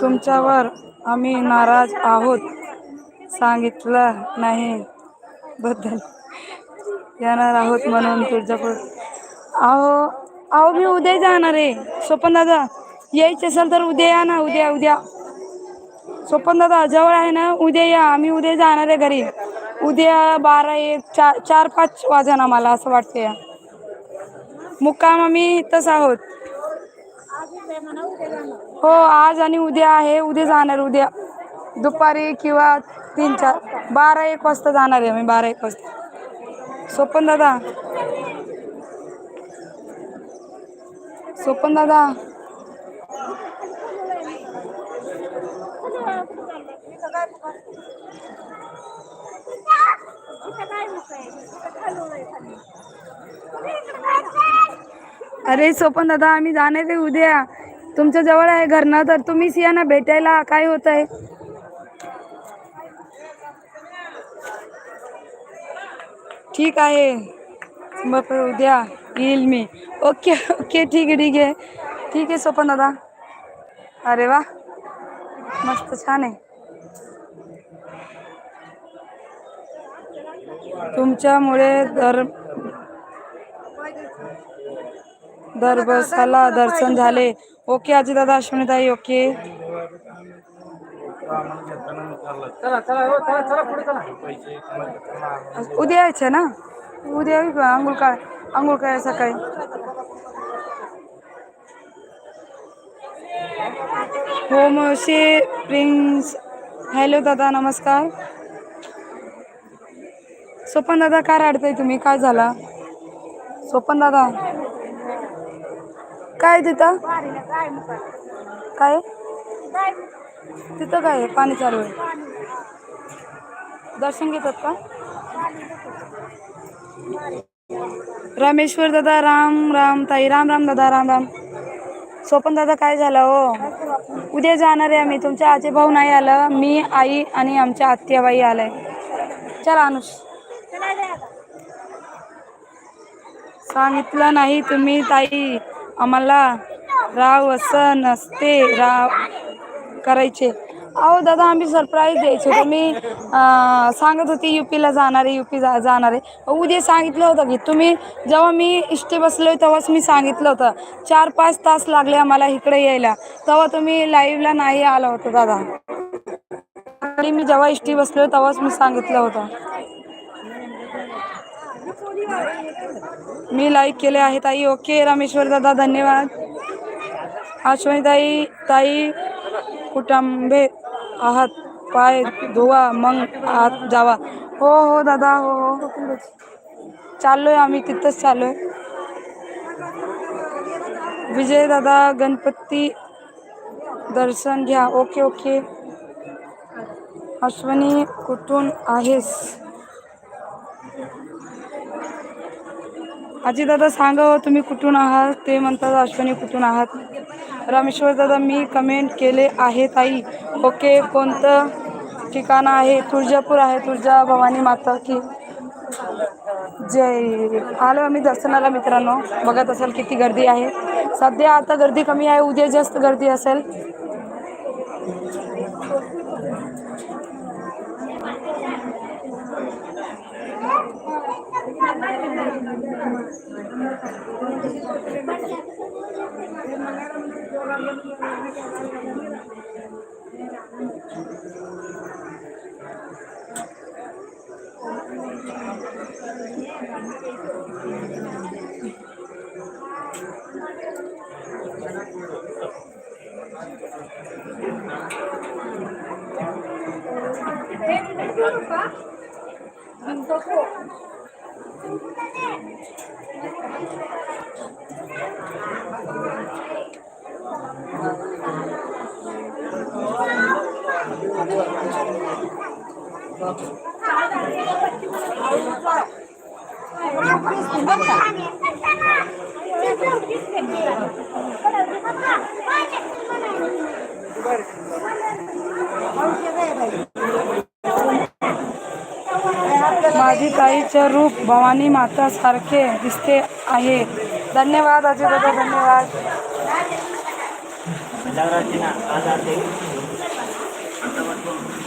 तुमच्यावर आम्ही नाराज आहोत. सांगितलं नाही बद्दल येणार आहोत म्हणून तुळजापूर. अहो अहो मी उद्या जाणार आहे. स्वपन दादा यायच असेल तर उद्या या ना. उद्या स्वपन दादा जवळ आहे ना. उद्या या. आम्ही उद्या जाणार आहे घरी. उद्या 12 1 4 5 वाजेना मला असं वाटते. मुक्काम आम्ही इथंच आहोत. हो आज आणि उद्या आहे. उद्या जाणार. उद्या दुपारी किंवा 3 4 12 1 वाजता जाणार आहे. मी 12 1 वाजता. स्वपन दादा स्वपन दादा अरे स्वपन दादा आम्ही जाणार आहे उद्या. तुमच्या जवळ आहे घर ना. तर तुम्हीच या ना भेटायला. काय होत आहे. ठीक आहे मग उद्या येईल मी. ओके ओके ठीक आहे ठीक आहे ठीक आहे स्वपन दादा. अरे वा मस्त छान आहे. तुमच्यामुळे दरबसाला दर्शन झाले. ओके आजी दादा अश्विनीताई ओके. उद्या यायचं ना. उद्या आंघोळ काय सकाळी. हो मावशी प्रिन्स. हॅलो दादा नमस्कार. स्वपन दादा काय रडताय तुम्ही. काय झाला स्वपन दादा. काय तिथं काय तिथं काय पाणी चालू आहे. दर्शन घेतात का. रामेश्वर दादा राम राम. ताई राम राम दादा राम राम. स्वपन दादा काय झालं हो. उद्या जाणार आहे आम्ही. तुमच्या आजी भाऊ नाही आलं. मी आई आणि आमच्या आत्याबाई आलाय. चला अनुष. सांगितलं नाही तुम्ही ताई आम्हाला. राव असं नसते राव करायचे. अहो दादा आम्ही सरप्राईज द्यायचो. तुम्ही सांगत होती युपीला जाणार आहे. युपी जाणार आहे. उद्या सांगितलं होतं की तुम्ही. जेव्हा मी इष्टी बसलोय तेव्हाच मी सांगितलं होतं. 4 5 तास लागले आम्हाला इकडे यायला. तेव्हा तुम्ही लाईव्हला नाही आला होता दादा. मी जेव्हा इष्टी बसलोय तेव्हाच मी सांगितलं होतं. मी लाईक केले आहे ताई. ओके रामेश्वर दादा धन्यवाद. अश्विनीताई ताई कुटुंबे आहात. पाय धुवा मग आत जावा. हो हो दादा हो हो चाललोय आम्ही तिथंच चाललोय. विजय दादा गणपती दर्शन घ्या. Okay okay. अश्विनी कुठून आहेस. आजी दादा सांगा हो तुम्ही कुठून आहात. ते म्हणतात अश्विनी कुठून आहात. रामेश्वर दादा मी कमेंट केले आहे ताई. ओके कोणतं ठिकाण आहे. तुळजापूर आहे. तुळजा भवानी माता की जय. आलो आम्ही दर्शनाला मित्रांनो. बघत असाल किती गर्दी आहे. सध्या आता गर्दी कमी आहे. उद्या जास्त गर्दी असेल. माझी ताईचं रूप भवानी माता सारखे दिसते आहे. धन्यवाद अजय दादा धन्यवाद. जगरातीना आधार देईल